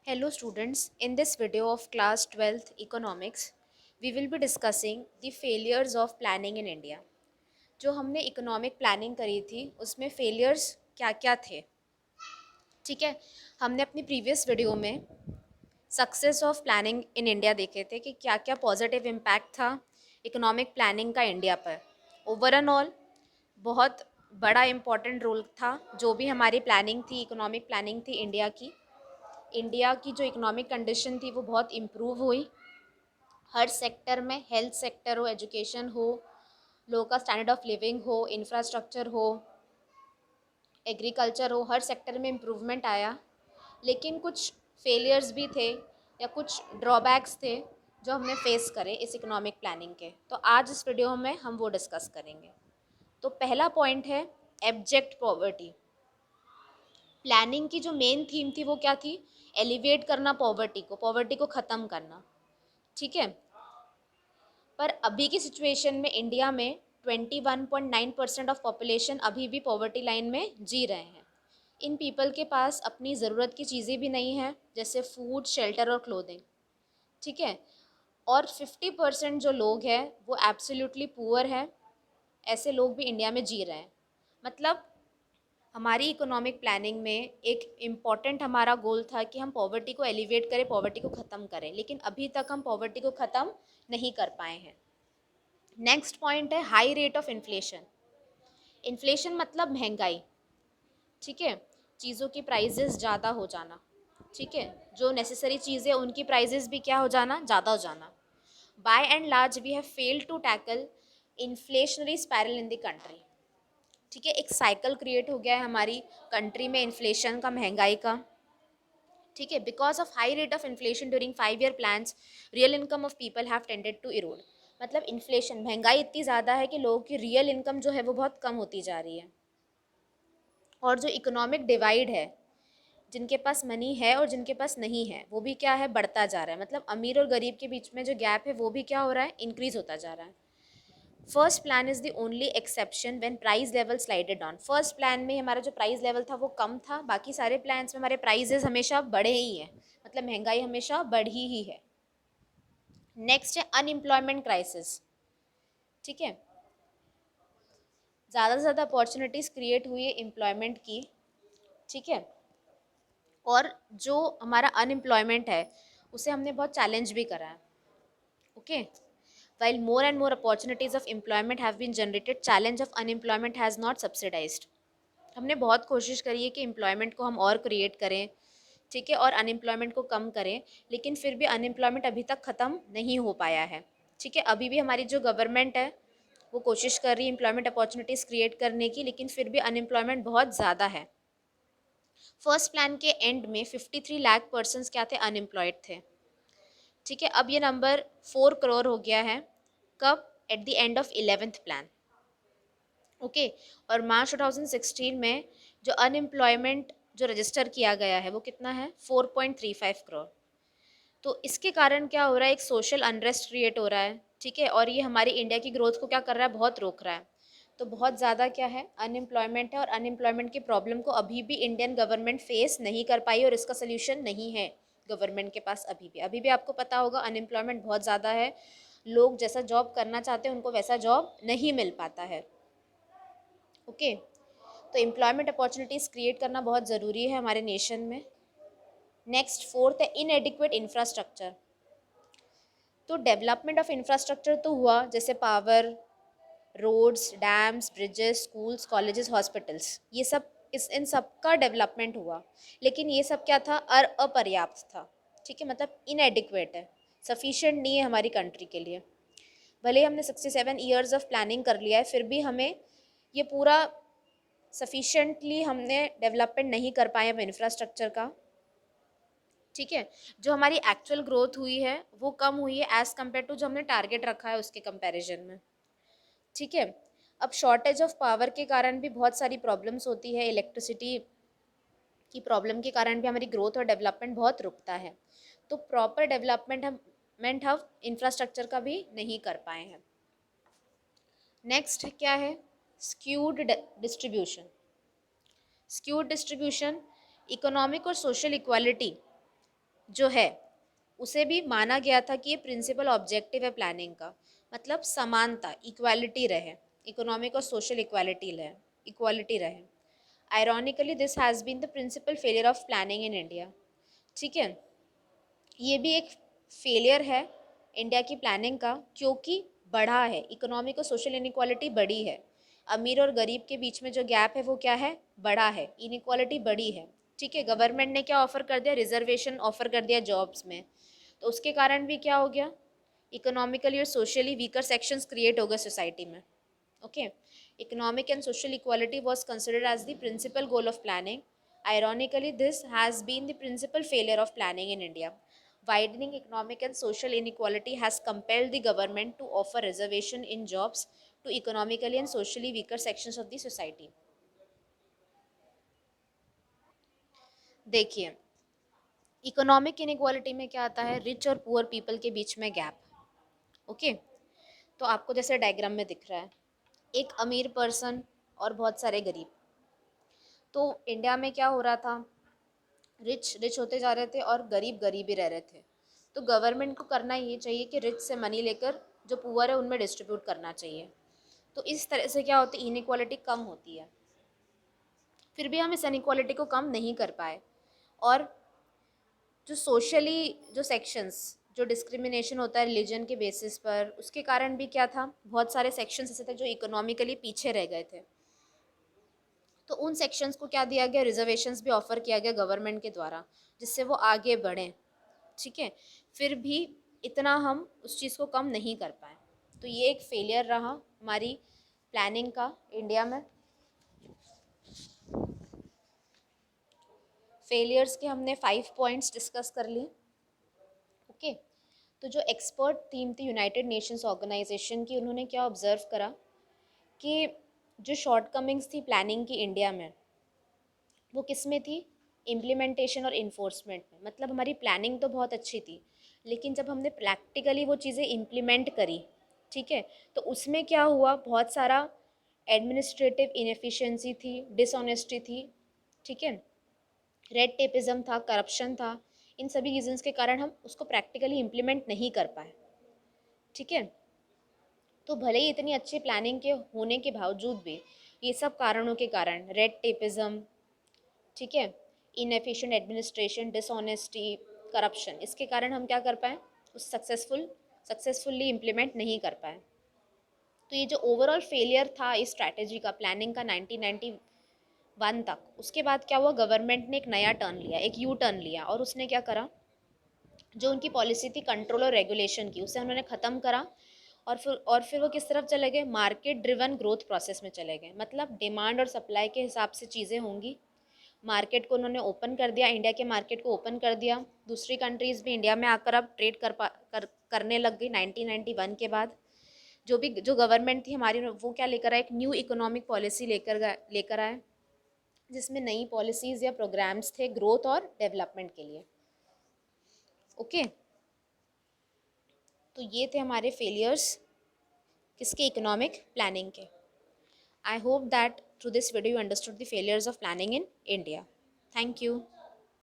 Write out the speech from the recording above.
Hello students, in this video of class 12th economics, we will be discussing the failures of planning in India. जो हमने economic planning करी थी उसमें failures क्या क्या थे। ठीक है, हमने अपनी प्रीवियस वीडियो में success of planning in India देखे थे कि क्या क्या पॉजिटिव इम्पैक्ट था इकोनॉमिक प्लानिंग का इंडिया पर। ओवरऑल बहुत बड़ा इम्पॉर्टेंट रोल था जो भी हमारी प्लानिंग थी, इकोनॉमिक प्लानिंग थी इंडिया की जो इकोनॉमिक कंडीशन थी वो बहुत इम्प्रूव हुई। हर सेक्टर में, हेल्थ सेक्टर हो, एजुकेशन हो, लोगों का स्टैंडर्ड ऑफ लिविंग हो, इंफ्रास्ट्रक्चर हो, एग्रीकल्चर हो, हर सेक्टर में इम्प्रूवमेंट आया। लेकिन कुछ फेलियर्स भी थे या कुछ ड्रॉबैक्स थे जो हमने फेस करे इस इकोनॉमिक प्लानिंग के। तो आज इस वीडियो में हम वो डिस्कस करेंगे। तो पहला पॉइंट है एब्जेक्ट पॉवर्टी। प्लानिंग की जो मेन थीम थी वो क्या थी? एलिवेट करना पॉवर्टी को ख़त्म करना। ठीक है, पर अभी की सिचुएशन में इंडिया में 21.9% ऑफ पॉपुलेशन अभी भी पॉवर्टी लाइन में जी रहे हैं। इन पीपल के पास अपनी ज़रूरत की चीज़ें भी नहीं हैं, जैसे फूड, शेल्टर और क्लोथिंग। ठीक है, और 50% जो लोग हैं वो एब्सोल्युटली पुअर हैं। ऐसे लोग भी इंडिया में जी रहे हैं। मतलब हमारी इकोनॉमिक प्लानिंग में एक इम्पॉर्टेंट हमारा गोल था कि हम पॉवर्टी को एलिवेट करें, पॉवर्टी को ख़त्म करें, लेकिन अभी तक हम पॉवर्टी को ख़त्म नहीं कर पाए हैं। नेक्स्ट पॉइंट है high rate of inflation. Inflation मतलब महंगाई। ठीक है, चीज़ों की प्राइजेस ज़्यादा हो जाना। ठीक है, जो नेसेसरी चीज़ें उनकी प्राइजेस भी क्या हो जाना, ज़्यादा हो जाना। By and large we have failed to tackle inflationary spiral in the country. ठीक है, एक साइकिल क्रिएट हो गया है हमारी कंट्री में इन्फ्लेशन का, महंगाई का। ठीक है, because of high rate of inflation during 5 year plans real income of people have tended to erode. मतलब इन्फ्लेशन, महंगाई इतनी ज़्यादा है कि लोगों की रियल इनकम जो है वो बहुत कम होती जा रही है। और जो इकोनॉमिक डिवाइड है, जिनके पास मनी है और जिनके पास नहीं है, वो भी क्या है, बढ़ता जा रहा है। मतलब अमीर और गरीब के बीच में जो गैप है वो भी क्या हो रहा है, इंक्रीज होता जा रहा है। First plan is the only exception when price level slided down. First plan में हमारा जो प्राइस लेवल था वो कम था, बाकी सारे प्लान्स में हमारे प्राइजेस हमेशा बढ़े ही हैं। मतलब महंगाई हमेशा बढ़ी ही है। नेक्स्ट है अनएम्प्लॉयमेंट क्राइसिस। ठीक है, ज़्यादा से ज़्यादा अपॉर्चुनिटीज़ क्रिएट हुई है एम्प्लॉयमेंट की। ठीक है, और जो हमारा अनएम्प्लॉयमेंट है उसे हमने बहुत चैलेंज भी करा है। Okay, while more and more opportunities of employment have been generated, challenge of unemployment has not subsidized। हमने बहुत कोशिश करी है कि एम्प्लॉयमेंट को हम और क्रिएट करें, ठीक है, और अनएम्प्लॉयमेंट को कम करें, लेकिन फिर भी अनएम्प्लॉयमेंट अभी तक ख़त्म नहीं हो पाया है। ठीक है, अभी भी हमारी जो गवर्नमेंट है वो कोशिश कर रही है एम्प्लॉयमेंट अपॉर्चुनिटीज़ क्रिएट करने की, लेकिन फिर भी अनएम्प्लॉयमेंट बहुत ज़्यादा है। फर्स्ट प्लान के एंड में 53 लाख पर्सनस क्या थे, अनएम्प्लॉयड थे। ठीक है, अब ये नंबर 4 करोड़ हो गया है। कब? At the end of 11th plan. Okay, और मार्च 2016 में जो अनएम्प्लॉयमेंट जो रजिस्टर किया गया है वो कितना है, 4.35 करोड़। तो इसके कारण क्या हो रहा है, एक सोशल अनरेस्ट क्रिएट हो रहा है। ठीक है, और ये हमारी इंडिया की ग्रोथ को क्या कर रहा है, बहुत रोक रहा है। तो बहुत ज़्यादा क्या है, अनएम्प्लॉयमेंट है, और अनएम्प्लॉयमेंट की प्रॉब्लम को अभी भी इंडियन गवर्नमेंट फेस नहीं कर पाई, और इसका सोल्यूशन नहीं है गवर्नमेंट के पास। अभी भी आपको पता होगा अनएम्प्लॉयमेंट बहुत ज़्यादा है। लोग जैसा जॉब करना चाहते हैं उनको वैसा जॉब नहीं मिल पाता है। ओके, तो एम्प्लॉयमेंट अपॉर्चुनिटीज़ क्रिएट करना बहुत ज़रूरी है हमारे नेशन में। नेक्स्ट फोर्थ है इनएडिक्वेट इंफ्रास्ट्रक्चर। तो डेवलपमेंट ऑफ इंफ्रास्ट्रक्चर तो हुआ, जैसे power, roads, dams, bridges, schools, colleges, hospitals, ये सब, इस इन सब का डेवलपमेंट हुआ, लेकिन ये सब क्या था, अपर्याप्त था। ठीक है, मतलब इनएडिक्वेट है, सफिशिएंट नहीं है हमारी कंट्री के लिए। भले ही हमने 67 ईयर्स ऑफ प्लानिंग कर लिया है, फिर भी हमें ये पूरा सफिशिएंटली हमने डेवलपमेंट नहीं कर पाए अब इंफ्रास्ट्रक्चर का। ठीक है, जो हमारी एक्चुअल ग्रोथ हुई है वो कम हुई है एज़ कम्पेयर टू जो हमने टारगेट रखा है उसके कंपैरिजन में। ठीक है, अब शॉर्टेज ऑफ पावर के कारण भी बहुत सारी प्रॉब्लम्स होती है। इलेक्ट्रिसिटी की प्रॉब्लम के कारण भी हमारी ग्रोथ और डेवलपमेंट बहुत रुकता है। तो प्रॉपर डेवलपमेंट हम इंफ्रास्ट्रक्चर का भी नहीं कर पाए हैं। नेक्स्ट क्या है, skewed distribution. Skewed distribution, economic और सोशल इक्वालिटी जो है उसे भी माना गया था कि ये प्रिंसिपल ऑब्जेक्टिव है प्लानिंग का, मतलब समानता, इक्वालिटी रहे, इकोनॉमिक और सोशल इक्वालिटी रहे। Ironically this has been the principal failure of planning in India. ठीक है, ये भी एक फेलियर है इंडिया की प्लानिंग का, क्योंकि बढ़ा है इकोनॉमिक और सोशल इनइक्वालिटी, बढ़ी है। अमीर और गरीब के बीच में जो गैप है वो क्या है, बढ़ा है, इनइक्वालिटी बढ़ी है। ठीक है, गवर्नमेंट ने क्या ऑफ़र कर दिया, रिजर्वेशन ऑफ़र कर दिया जॉब्स में, तो उसके कारण भी क्या हो गया, इकोनॉमिकली और सोशली वीकर सेक्शंस क्रिएट हो गए सोसाइटी में। Okay, economic and social equality was considered as the principal goal of planning. Ironically, this has been the principal failure of planning in India. Widening economic and social inequality has compelled the government to offer reservation in jobs to economically and socially weaker sections of the society. देखिए, economic inequality में क्या आता है, rich और poor people के बीच में gap. Okay, तो आपको जैसे डायग्राम में दिख रहा है, एक अमीर पर्सन और बहुत सारे गरीब। तो इंडिया में क्या हो रहा था, रिच रिच होते जा रहे थे और गरीब गरीब ही रह रहे थे। तो गवर्नमेंट को करना ये चाहिए कि रिच से मनी लेकर जो पुअर है उनमें डिस्ट्रीब्यूट करना चाहिए। तो इस तरह से क्या होती है, इनइक्वालिटी कम होती है। फिर भी हम इस इनइक्वालिटी को कम नहीं कर पाए, और जो सोशली जो सेक्शंस, जो डिस्क्रिमिनेशन होता है रिलीजन के बेसिस पर, उसके कारण भी क्या था, बहुत सारे सेक्शंस ऐसे थे जो इकोनॉमिकली पीछे रह गए थे। तो उन सेक्शंस को क्या दिया गया, रिजर्वेशंस भी ऑफ़र किया गया गवर्नमेंट के द्वारा, जिससे वो आगे बढ़ें। ठीक है, फिर भी इतना हम उस चीज़ को कम नहीं कर पाए। तो ये एक फेलियर रहा हमारी प्लानिंग का इंडिया में। फेलियर्स के हमने 5 पॉइंट्स डिस्कस कर लिए। ओके, तो जो एक्सपर्ट टीम थी यूनाइटेड नेशंस ऑर्गेनाइजेशन की, उन्होंने क्या ऑब्जर्व करा कि जो शॉर्टकमिंग्स थी प्लानिंग की इंडिया में, वो किस में थी, इम्प्लीमेंटेशन और इन्फोर्समेंट में। मतलब हमारी प्लानिंग तो बहुत अच्छी थी, लेकिन जब हमने प्रैक्टिकली वो चीज़ें इम्प्लीमेंट करी, ठीक है, तो उसमें क्या हुआ, बहुत सारा एडमिनिस्ट्रेटिव इनएफिशिएंसी थी, डिसऑनेस्टी थी, ठीक है, रेड टेपिज्म था, करप्शन था। इन सभी रीजंस के कारण हम उसको प्रैक्टिकली इम्प्लीमेंट नहीं कर पाए। ठीक है, तो भले ही इतनी अच्छी प्लानिंग के होने के बावजूद भी ये सब कारणों के कारण, रेड टेपिज्म, ठीक है, इनएफिशिएंट एडमिनिस्ट्रेशन, डिसऑनेस्टी, करप्शन, इसके कारण हम क्या कर पाए, उस सक्सेसफुली इम्प्लीमेंट नहीं कर पाए। तो ये जो ओवरऑल फेलियर था इस स्ट्रैटेजी का, प्लानिंग का 1991 तक, उसके बाद क्या हुआ, गवर्नमेंट ने एक नया टर्न लिया, एक यू टर्न लिया, और उसने क्या करा, जो उनकी पॉलिसी थी कंट्रोल और रेगुलेशन की, उसे उन्होंने ख़त्म करा। और फिर वो किस तरफ चले गए, मार्केट ड्रिवन ग्रोथ प्रोसेस में चले गए। मतलब डिमांड और सप्लाई के हिसाब से चीज़ें होंगी। मार्केट को उन्होंने ओपन कर दिया, इंडिया के मार्केट को ओपन कर दिया। दूसरी कंट्रीज़ भी इंडिया में आकर अब ट्रेड करने लग गई 1991 के बाद। जो गवर्नमेंट थी हमारी, वो क्या लेकर आए, एक न्यू इकोनॉमिक पॉलिसी लेकर आए, जिसमें नई पॉलिसीज़ या प्रोग्राम्स थे ग्रोथ और डेवलपमेंट के लिए। ओके, तो ये थे हमारे फेलियर्स किसके, इकोनॉमिक प्लानिंग के। I hope that through this video you understood the failures of planning in India. Thank you.